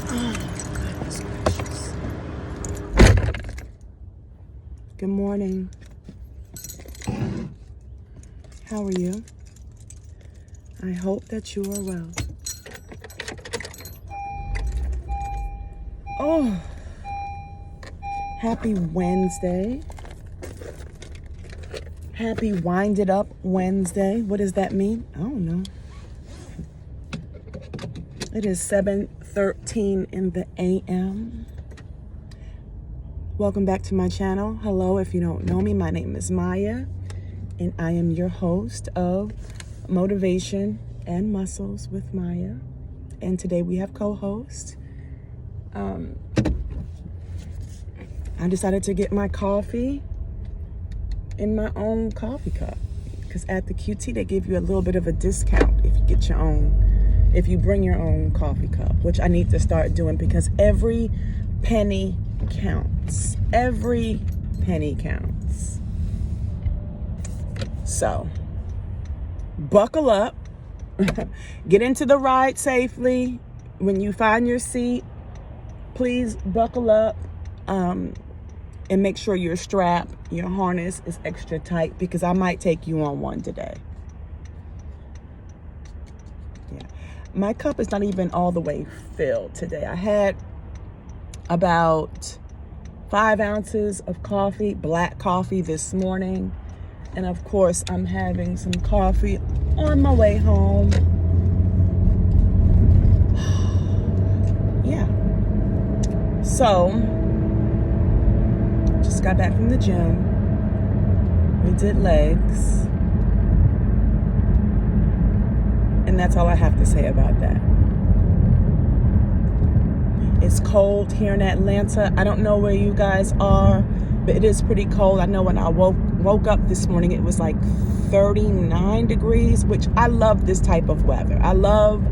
Oh, goodness gracious. Good morning. How are you? I hope that you are well. Oh, happy Wednesday. Happy Wind It Up Wednesday. What does that mean? I don't know. It is 7:13 in the a.m. Welcome back to my channel. Hello, if you don't know me, my name is Maya, and I am your host of Motivation and Muscles with Maya. And today we have co-host. I decided to get my coffee in my own coffee cup, because at the QT they give you a little bit of a discount if you get your own, if you bring your own coffee cup, which I need to start doing because every penny counts. Every penny counts. So buckle up, get into the ride safely. When you find your seat, please buckle up, and make sure your strap, your harness is extra tight, because I might take you on one today. Yeah, my cup is not even all the way filled today. I had about 5 ounces of coffee, black coffee, this morning. And of course, I'm having some coffee on my way home. Yeah. So, just got back from the gym. We did legs. And that's all I have to say about that. It's cold here in Atlanta. I don't know where you guys are, but it is pretty cold. I know when I woke up this morning, it was like 39 degrees, which I love this type of weather. I love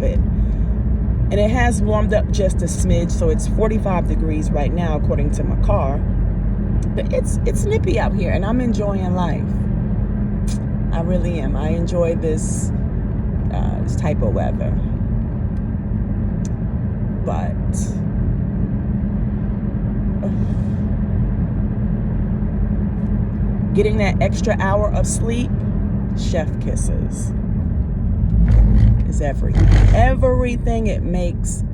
it. And it has warmed up just a smidge, so it's 45 degrees right now, according to my car. But it's nippy out here, and I'm enjoying life. I really am. I enjoy this type of weather. But getting that extra hour of sleep, chef kisses, is everything. Everything. It makes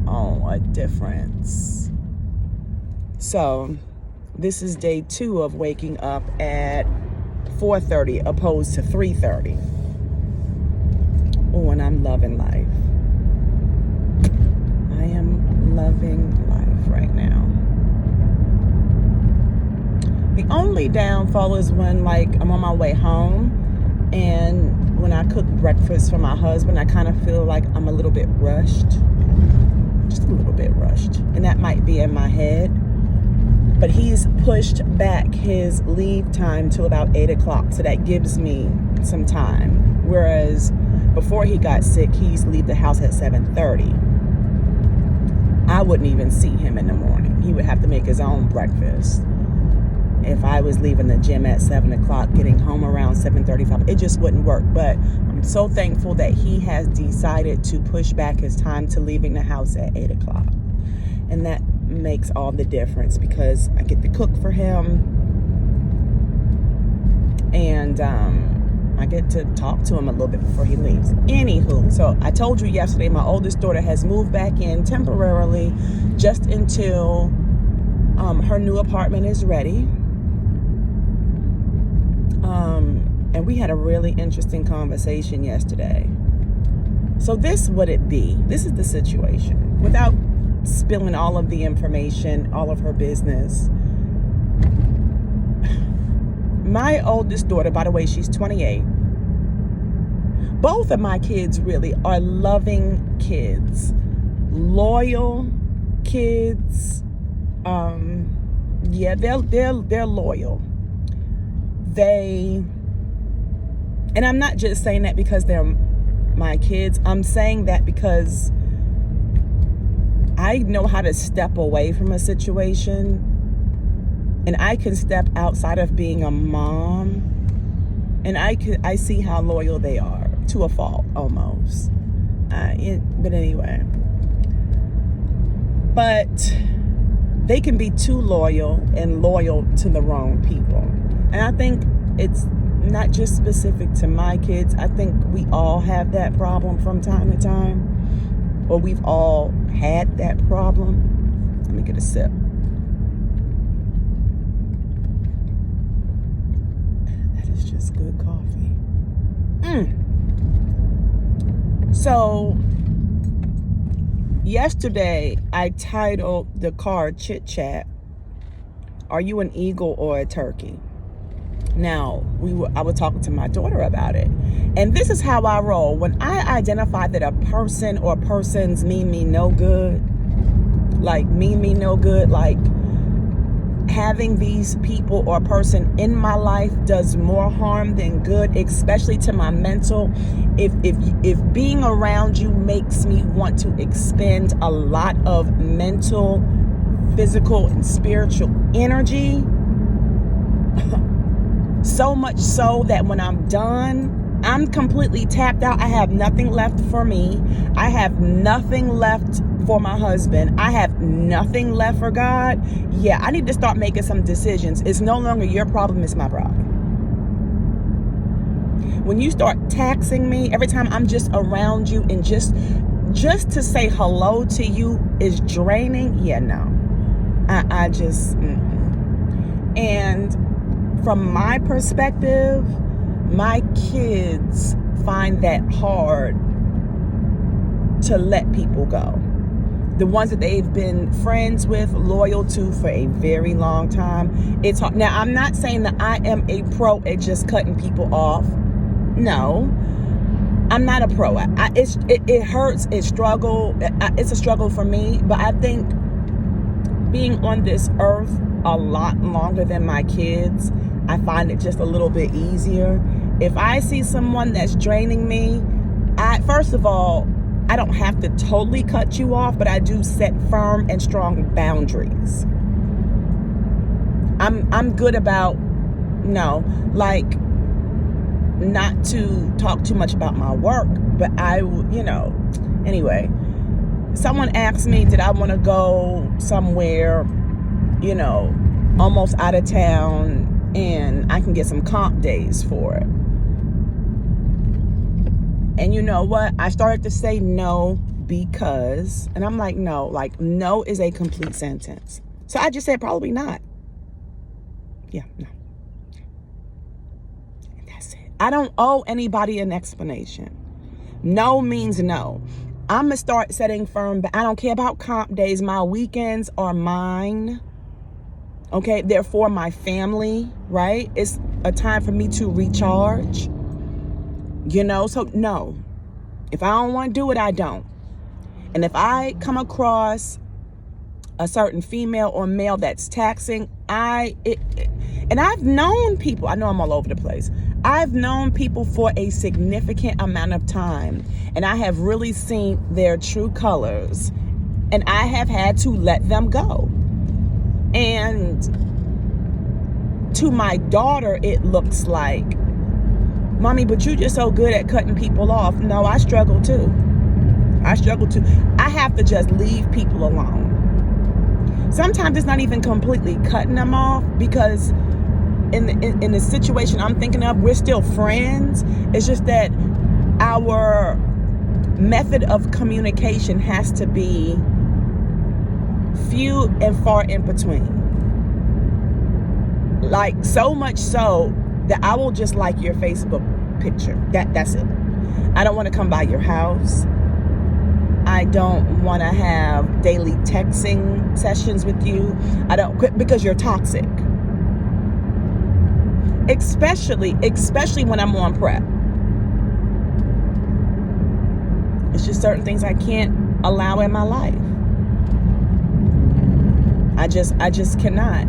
a difference. So this is day 2 of waking up at 4:30 opposed to 3:30. Oh, and I'm loving life. I am loving life right now. The only downfall is when, like, I'm on my way home, and when I cook breakfast for my husband, I kind of feel like I'm a little bit rushed. Just a little bit rushed. And that might be in my head. But he's pushed back his leave time till about 8 o'clock. So that gives me some time. Whereas before he got sick, he used to leave the house at 7:30. I wouldn't even see him in the morning. He would have to make his own breakfast. If I was leaving the gym at 7 o'clock, getting home around 7:35, it just wouldn't work. But I'm so thankful that he has decided to push back his time to leaving the house at 8 o'clock. And that makes all the difference, because I get to cook for him, and I get to talk to him a little bit before he leaves. Anywho, so I told you yesterday, my oldest daughter has moved back in temporarily just until her new apartment is ready. And we had a really interesting conversation yesterday. So this would it be. This is the situation. Without spilling all of the information, all of her business. My oldest daughter, by the way, she's 28. Both of my kids really are loving kids, loyal kids. Yeah, they're loyal. And I'm not just saying that because they're my kids. I'm saying that because I know how to step away from a situation, and I can step outside of being a mom, and I see how loyal they are, to a fault almost. But anyway. But they can be too loyal and loyal to the wrong people. And I think it's not just specific to my kids. I think we all have that problem from time to time. Or we've all had that problem. Let me get a sip. That is just good coffee. So, yesterday, I titled the card Chit Chat, "Are you an eagle or a turkey?" Now, I was talking to my daughter about it. And this is how I roll. When I identify that a person or persons mean me no good, like having these people or person in my life does more harm than good, especially to my mental. If being around you makes me want to expend a lot of mental, physical, and spiritual energy, so much so that when I'm done, I'm completely tapped out. I have nothing left for me. I have nothing left for my husband. I have nothing left for God. Yeah, I need to start making some decisions. It's no longer your problem, it's my problem. When you start taxing me every time I'm just around you, and just to say hello to you is draining, yeah, no. I just, And from my perspective, my kids find that hard to let people go. The ones that they've been friends with, loyal to for a very long time, it's hard. Now, I'm not saying that I am a pro at just cutting people off. No, I'm not a pro. It hurts. It's a struggle for me. But I think being on this earth a lot longer than my kids, I find it just a little bit easier. If I see someone that's draining me, first of all, I don't have to totally cut you off, but I do set firm and strong boundaries. I'm good about, not to talk too much about my work, but anyway. Someone asked me, did I want to go somewhere, almost out of town, and I can get some comp days for it. And you know what? I started to say no because, and I'm like, no is a complete sentence. So I just said probably not. Yeah, no. And that's it. I don't owe anybody an explanation. No means no. I'm going to start setting firm, but I don't care about comp days. My weekends are mine. Okay, they're for my family, right? It's a time for me to recharge. So no. If I don't want to do it, I don't. And if I come across a certain female or male that's taxing, and I've known people, I know I'm all over the place. I've known people for a significant amount of time, and I have really seen their true colors, and I have had to let them go. And to my daughter, it looks like, Mommy, but you're just so good at cutting people off. No, I struggle too. I have to just leave people alone. Sometimes it's not even completely cutting them off, because in the situation I'm thinking of, we're still friends. It's just that our method of communication has to be few and far in between. Like, so much so that I will just like your Facebook picture. That's it. I don't want to come by your house. I don't want to have daily texting sessions with you. Because you're toxic. Especially when I'm on prep. It's just certain things I can't allow in my life. I just cannot.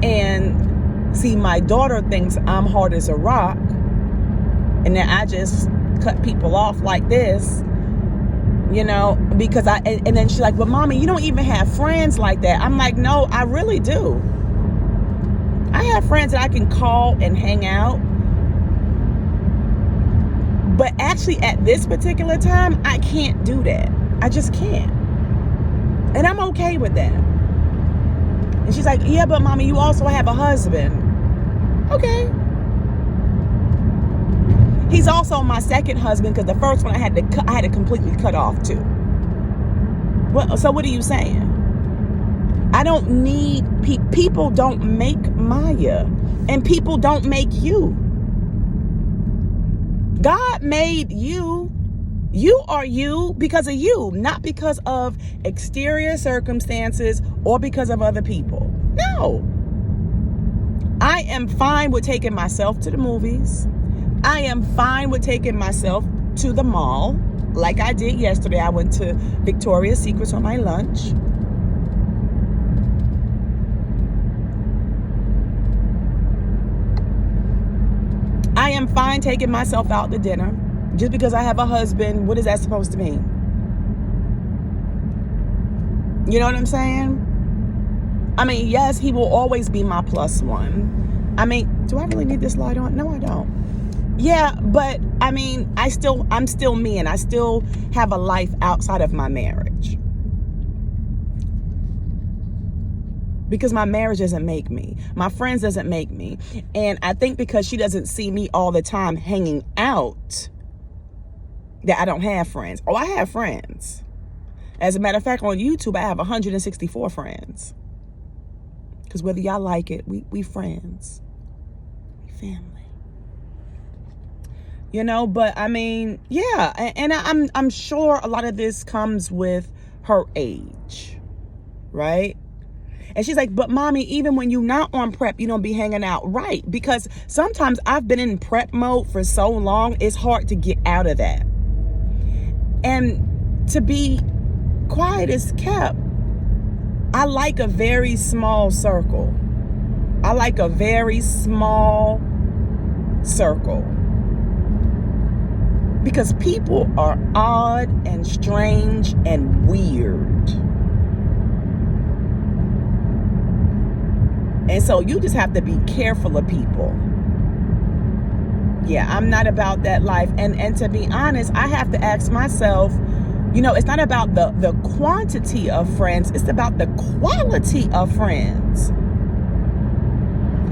And see, my daughter thinks I'm hard as a rock, and then I just cut people off like this, because and then she's like, well, Mommy, you don't even have friends like that. I'm like, no, I really do. I have friends that I can call and hang out, But actually, at this particular time, I can't do that. I just can't. And I'm okay with that. And she's like, yeah, but mommy, you also have a husband. Okay. He's also my second husband because the first one I had to completely cut off too. Well, so what are you saying? I don't need people don't make Maya, and people don't make you. God made you. You are you because of you, not because of exterior circumstances or because of other people. No. I am fine with taking myself to the movies. I am fine with taking myself to the mall. Like I did yesterday. I went to Victoria's Secrets on my lunch. I am fine taking myself out to dinner. Just because I have a husband, what is that supposed to mean? You know what I'm saying? I mean, yes, he will always be my plus one. I mean, do I really need this light on? No, I don't. Yeah, but I mean, I'm still me, and I still have a life outside of my marriage. Because my marriage doesn't make me. My friends doesn't make me. And I think because she doesn't see me all the time hanging out, that I don't have friends. Oh, I have friends. As a matter of fact, on YouTube, I have 164 friends. Because whether y'all like it, we friends. We family. You know, but I mean, yeah. And I'm sure a lot of this comes with her age. Right? And she's like, but mommy, even when you're not on prep, you don't be hanging out. Right. Because sometimes I've been in prep mode for so long, it's hard to get out of that. And to be quiet as kept, I like a very small circle. I like a very small circle. Because people are odd and strange and weird. And so you just have to be careful of people. Yeah, I'm not about that life. And to be honest, I have to ask myself, you know, it's not about the quantity of friends. It's about the quality of friends.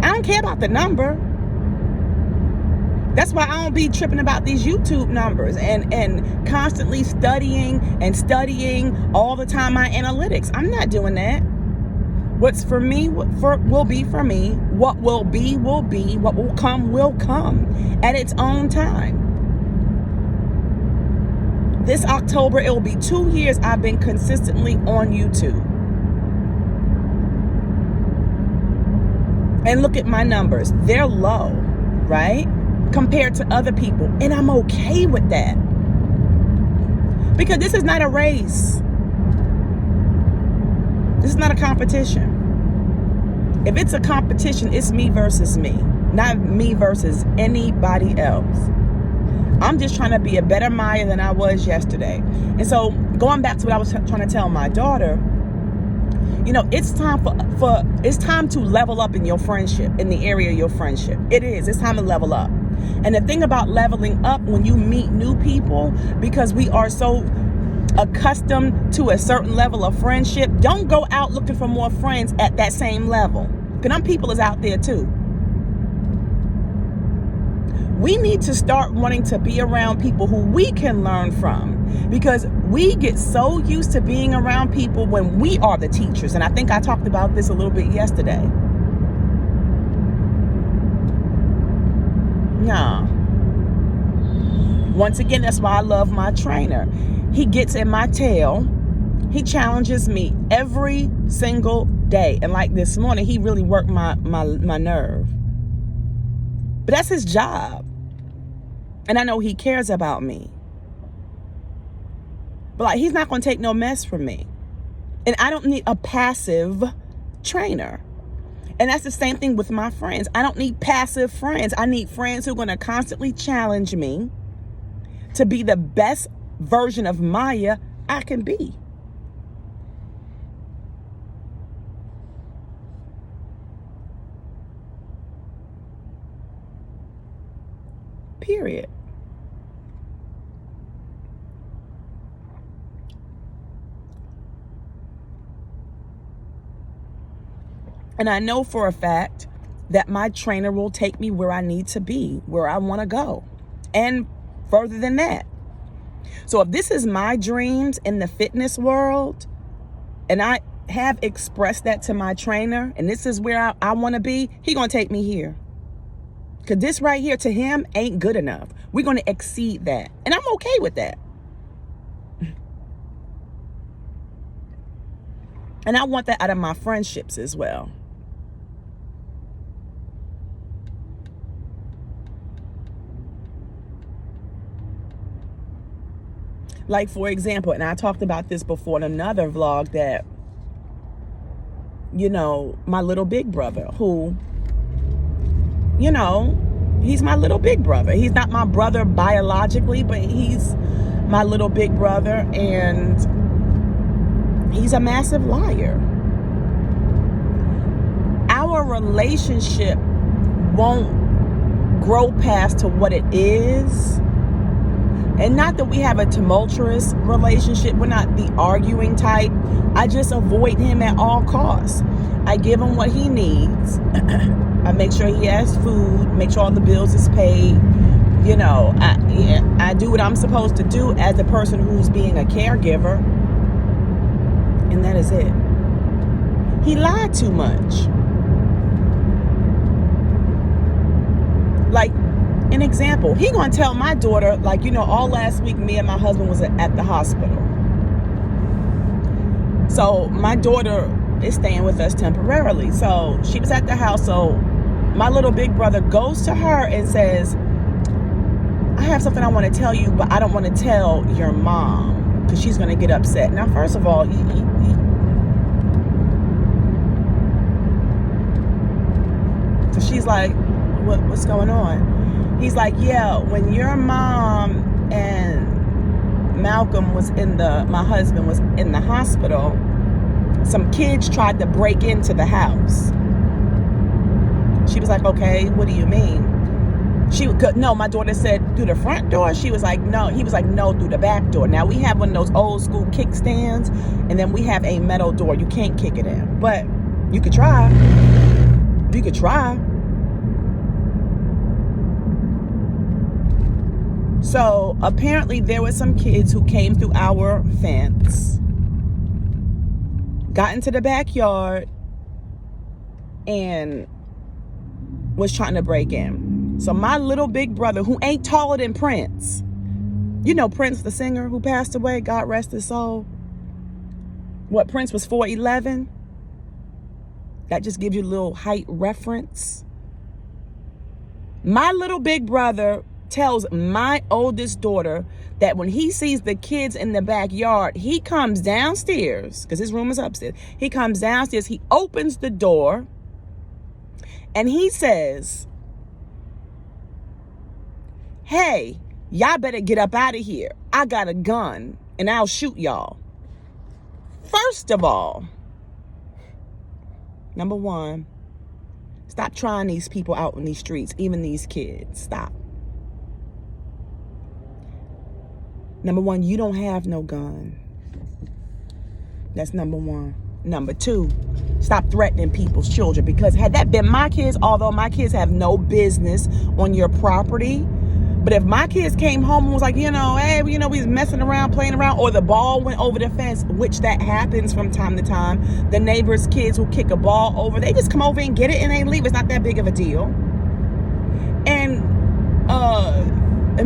I don't care about the number. That's why I don't be tripping about these YouTube numbers and constantly studying all the time my analytics. I'm not doing that. What's for me will be for me. What will be will be. What will come at its own time. This October, it will be 2 years I've been consistently on YouTube. And look at my numbers. They're low, right? Compared to other people. And I'm okay with that. Because this is not a race. This is not a competition. If it's a competition, it's me versus me, not me versus anybody else. I'm just trying to be a better Maya than I was yesterday. And so going back to what I was trying to tell my daughter, you know, it's time it's time to level up in your friendship, in the area of your friendship. It is. It's time to level up. And the thing about leveling up when you meet new people, because we are so accustomed to a certain level of friendship, don't go out looking for more friends at that same level. Because them people is out there too. We need to start wanting to be around people who we can learn from, because we get so used to being around people when we are the teachers. And I think I talked about this a little bit yesterday. Yeah. Once again, that's why I love my trainer. He gets in my tail. He challenges me every single day. And like this morning, he really worked my nerve. But that's his job. And I know he cares about me. But like, he's not going to take no mess from me. And I don't need a passive trainer. And that's the same thing with my friends. I don't need passive friends. I need friends who are going to constantly challenge me to be the best version of Maya I can be. Period. And I know for a fact that my trainer will take me where I need to be, where I want to go, and further than that. So if this is my dreams in the fitness world, and I have expressed that to my trainer, and this is where I want to be, he going to take me here. Because this right here to him ain't good enough. We're going to exceed that. And I'm okay with that. And I want that out of my friendships as well. Like, for example, and I talked about this before in another vlog, that, you know, my little big brother, who, you know, he's my little big brother. He's not my brother biologically, but he's my little big brother, and he's a massive liar. Our relationship won't grow past to what it is. And not that we have a tumultuous relationship. We're not the arguing type. I just avoid him at all costs. I give him what he needs. I make sure he has food, make sure all the bills is paid. You know, I do what I'm supposed to do as the person who's being a caregiver. And that is it. He lied too much. Like, an example, he gonna tell my daughter, like, you know, all last week me and my husband was at the hospital. So my daughter is staying with us temporarily. So she was at the house. So my little big brother goes to her and says, I have something I want to tell you, but I don't want to tell your mom because she's going to get upset. Now, first of all, so she's like, what's going on? He's like, yeah, when your mom and Malcolm was my husband was in the hospital, some kids tried to break into the house. She was like, okay, what do you mean? No, my daughter said through the front door. She was like, no. He was like, no, through the back door. Now we have one of those old school kickstands, and then we have a metal door. You can't kick it in, but you could try. You could try. So apparently there were some kids who came through our fence, got into the backyard, and was trying to break in. So my little big brother, who ain't taller than Prince, you know Prince, the singer who passed away, God rest his soul. What, Prince was 4'11"? That just gives you a little height reference. My little big brother tells my oldest daughter that when he sees the kids in the backyard, he comes downstairs, because his room is upstairs. He comes downstairs, he opens the door, and he says, hey, y'all better get up out of here. I got a gun, and I'll shoot y'all. First of all, number one, stop trying these people out in these streets, even these kids. Stop. Number one, you don't have no gun. That's number one. Number two, stop threatening people's children, because had that been my kids, although my kids have no business on your property, but if my kids came home and was like, you know, hey, you know, we was messing around, playing around, or the ball went over the fence, which that happens from time to time. The neighbors' kids who kick a ball over, they just come over and get it and they leave. It's not that big of a deal. And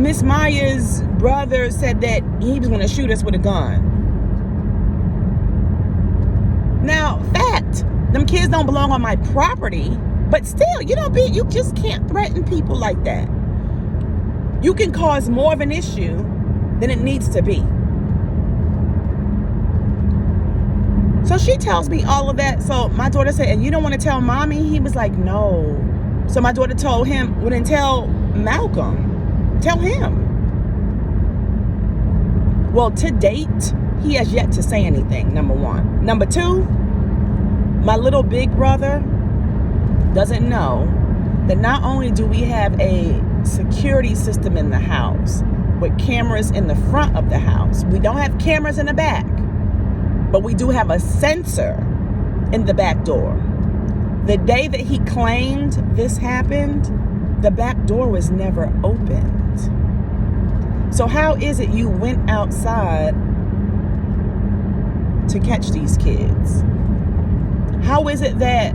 Miss Maya's brother said that he was going to shoot us with a gun. Now, fact, them kids don't belong on my property, but still, you just can't threaten people like that. You can cause more of an issue than it needs to be. So she tells me all of that. So my daughter said, and you don't want to tell mommy? He was like, no. So my daughter told him, well, then tell Malcolm. Tell him. Well, to date, he has yet to say anything, number one. Number two, my little big brother doesn't know that not only do we have a security system in the house with cameras in the front of the house, we don't have cameras in the back, but we do have a sensor in the back door The day that he claimed this happened, the back door was never opened. So how is it you went outside to catch these kids? How is it that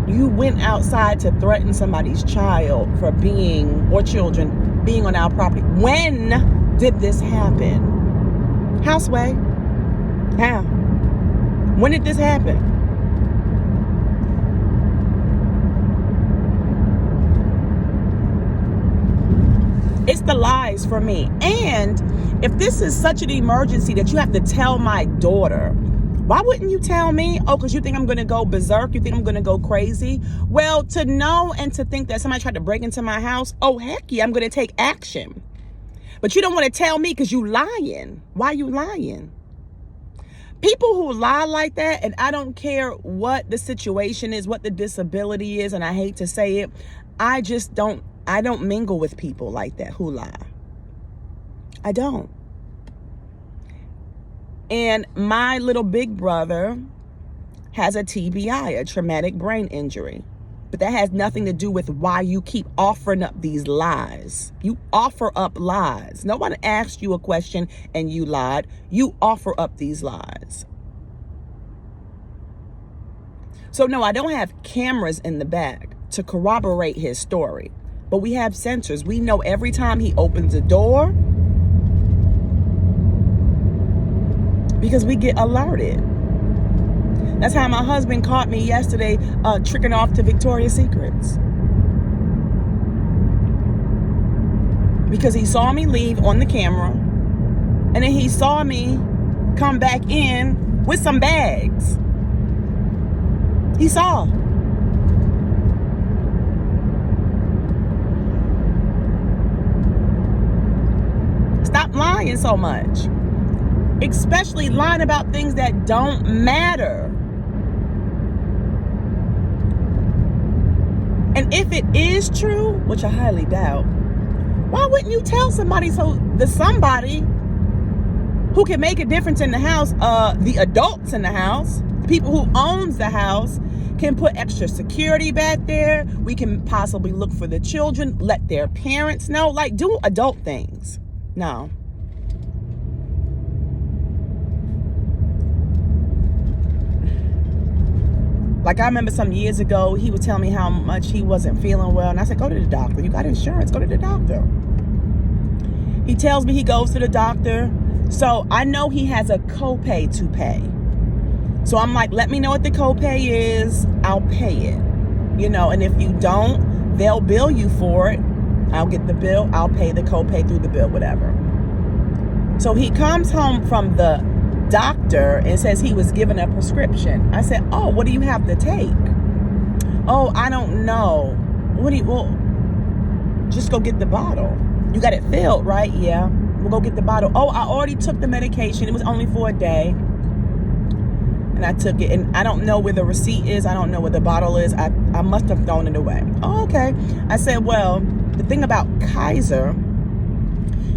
you went outside to threaten somebody's child for being, or children, being on our property? When did this happen? Houseway? How? When did this happen? It's the lies for me. And if this is such an emergency that you have to tell my daughter, why wouldn't you tell me? Oh, because you think I'm going to go berserk? You think I'm going to go crazy? Well, to know and to think that somebody tried to break into my house, oh, heck yeah, I'm going to take action. But you don't want to tell me because you lying. Why you lying? People who lie like that, and I don't care what the situation is, what the disability is, and I hate to say it, I don't mingle with people like that who lie. I don't. And my little big brother has a TBI, a traumatic brain injury. But that has nothing to do with why you keep offering up these lies. You offer up lies. No one asked you a question and you lied. You offer up these lies. So no, I don't have cameras in the back to corroborate his story. But we have sensors. We know every time he opens a door, because we get alerted. That's how my husband caught me yesterday tricking off to Victoria's Secrets. Because he saw me leave on the camera, and then he saw me come back in with some bags. He saw. Stop lying so much. Especially lying about things that don't matter. And if it is true, which I highly doubt, why wouldn't you tell somebody so the somebody who can make a difference in the house, the adults in the house, the people who owns the house, can put extra security back there. We can possibly look for the children, let their parents know, like do adult things. No. Like I remember some years ago, he would tell me how much he wasn't feeling well. And I said, go to the doctor. You got insurance, go to the doctor. He tells me he goes to the doctor. So I know he has a copay to pay. So I'm like, let me know what the copay is. I'll pay it. You know, and if you don't, they'll bill you for it. I'll get the bill. I'll pay the copay through the bill, whatever. So he comes home from the doctor and says he was given a prescription. I said, oh, what do you have to take? Oh, I don't know. Well, just go get the bottle. You got it filled, right? Yeah. We'll go get the bottle. Oh, I already took the medication. It was only for a day. And I took it. And I don't know where the receipt is. I don't know where the bottle is. I must have thrown it away. Oh, okay. I said, well, the thing about Kaiser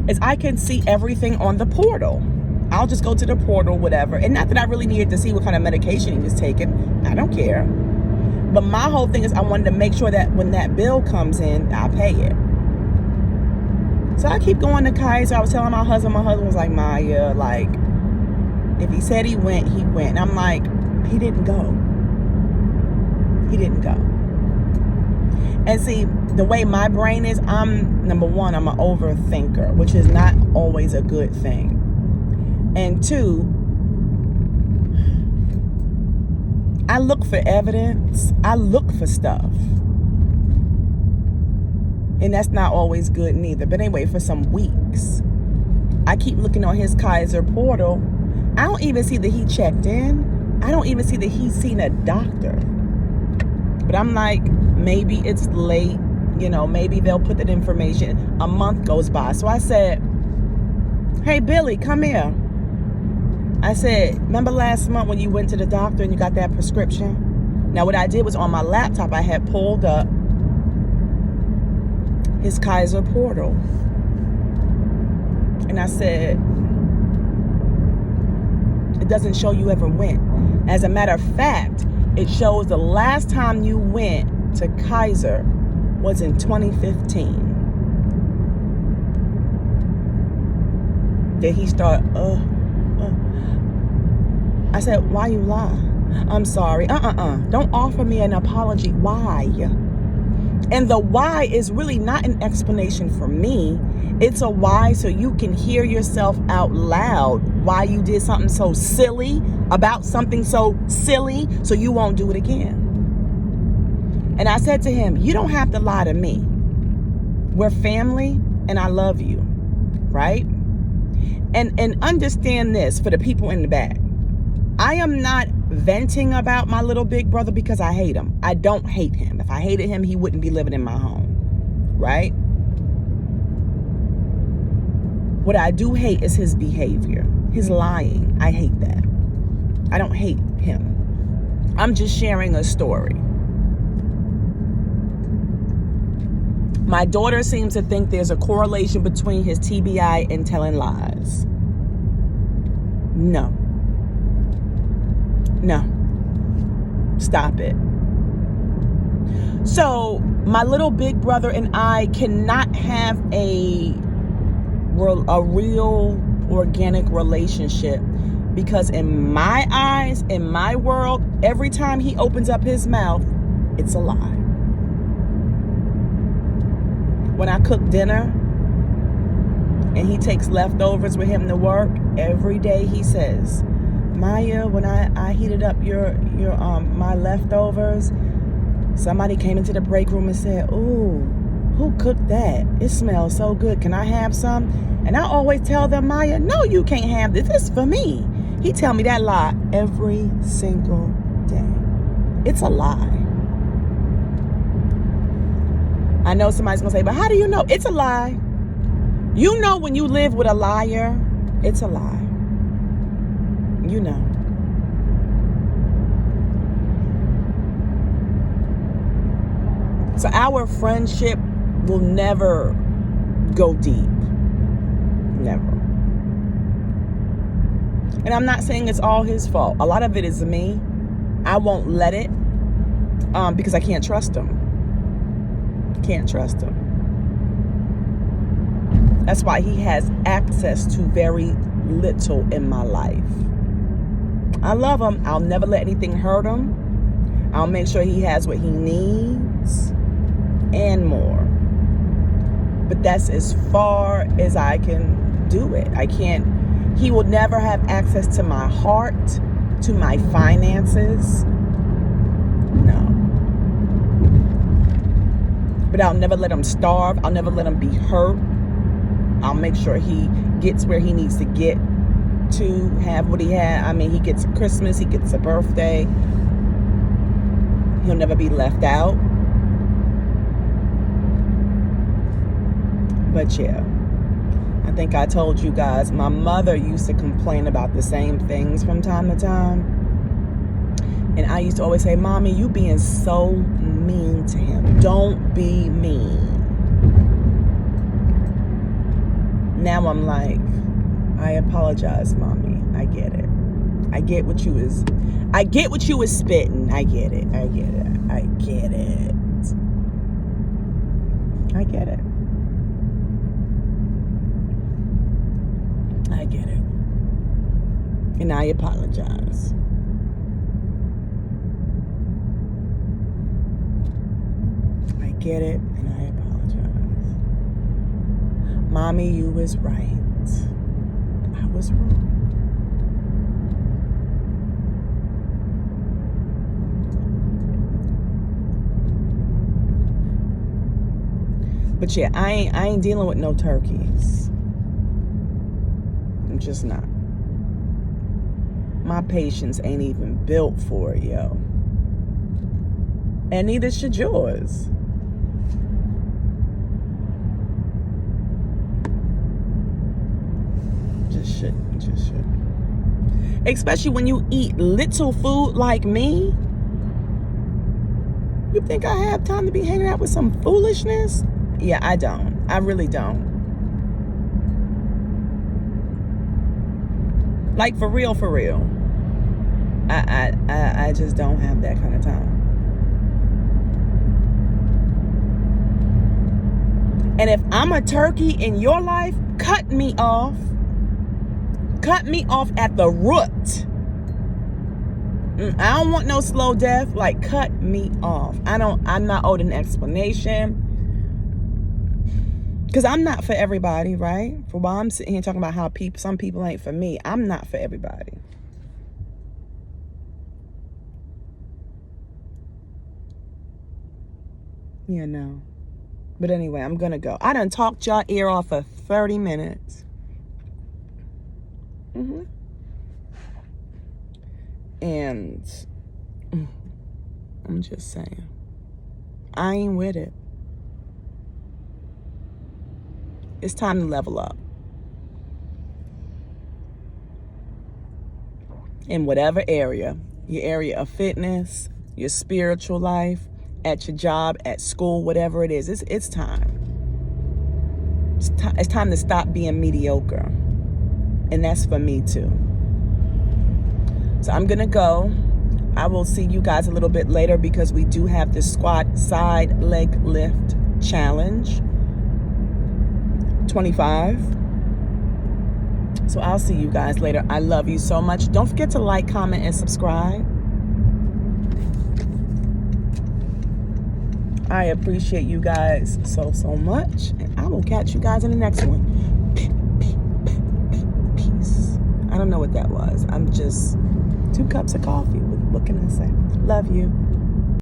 is I can see everything on the portal. I'll just go to the portal, whatever. And not that I really needed to see what kind of medication he was taking. I don't care. But my whole thing is I wanted to make sure that when that bill comes in, I'll pay it. So I keep going to Kaiser. I was telling my husband was like, Maya, like, if he said he went, he went. And I'm like, he didn't go. He didn't go. And see, the way my brain is, number one, I'm an overthinker, which is not always a good thing. And two, I look for evidence. I look for stuff. And that's not always good neither. But anyway, for some weeks, I keep looking on his Kaiser portal. I don't even see that he checked in. I don't even see that he's seen a doctor. But I'm like, maybe it's late. You know, maybe they'll put that information. A month goes by. So I said, hey, Billy, come here. I said, remember last month when you went to the doctor and you got that prescription? Now, what I did was on my laptop, I had pulled up his Kaiser portal. And I said, it doesn't show you ever went. As a matter of fact, it shows the last time you went to Kaiser was in 2015. Then he started, I said, why you lie? I'm sorry. Don't offer me an apology. Why? And the why is really not an explanation for me. It's a why so you can hear yourself out loud why you did something so silly about something so silly so you won't do it again. And I said to him, you don't have to lie to me. We're family and I love you, right? And understand this for the people in the back. I am not venting about my little big brother because I hate him. I don't hate him. If I hated him, he wouldn't be living in my home, right? What I do hate is his behavior, his lying. I hate that. I don't hate him. I'm just sharing a story. My daughter seems to think there's a correlation between his TBI and telling lies. No. Stop it. So my little big brother and I cannot have a real organic relationship because in my eyes, in my world, every time he opens up his mouth, it's a lie. When I cook dinner and he takes leftovers with him to work, every day he says, Maya, when I heated up your my leftovers, somebody came into the break room and said, ooh, who cooked that? It smells so good. Can I have some? And I always tell them, Maya, no, you can't have this. This is for me. He tell me that lie every single day. It's a lie. I know somebody's going to say, but how do you know? It's a lie. You know when you live with a liar, it's a lie. You know. So our friendship will never go deep. Never. And I'm not saying it's all his fault. A lot of it is me. I won't let it because I can't trust him. Can't trust him. That's why he has access to very little in my life. I love him. I'll never let anything hurt him. I'll make sure he has what he needs and more. But that's as far as I can do it. I can't. He will never have access to my heart, to my finances. No. But I'll never let him starve. I'll never let him be hurt. I'll make sure he gets where he needs to get to have what he had. I mean, he gets a Christmas, he gets a birthday. He'll never be left out. But yeah, I think I told you guys, my mother used to complain about the same things from time to time. And I used to always say, Mommy, you being so mean to him. Don't be mean. Now I'm like, I apologize, Mommy. I get it. I get what you was spitting. I get it. I get it. I get it. I get it. I get it. And I apologize. I get it and I apologize. Mommy, you was right. I was wrong. But yeah, I ain't dealing with no turkeys. I'm just not. My patience ain't even built for it, yo. And neither should yours. Just shouldn't. Especially when you eat little food like me. You think I have time to be hanging out with some foolishness? Yeah, I don't. I really don't. Like, for real, for real. I just don't have that kind of time. And if I'm a turkey in your life, cut me off. Cut me off at the root. I don't want no slow death. Like, cut me off. I'm not owed an explanation. Because I'm not for everybody, right? For while I'm sitting here talking about how some people ain't for me, I'm not for everybody. Yeah, no. But anyway, I'm going to go. I done talked y'all ear off for 30 minutes. And I'm just saying, I ain't with it. It's time to level up. In whatever area, your area of fitness, your spiritual life, at your job, at school, whatever it is, it's time. It's time to stop being mediocre. And that's for me too. So I'm going to go. I will see you guys a little bit later because we do have the squat side leg lift challenge 25. So I'll see you guys later. I love you so much. Don't forget to like, comment, and subscribe. I appreciate you guys so much. And I will catch you guys in the next one. Peace. I don't know what that was. I'm just 2 cups of coffee. What can I say? Love you.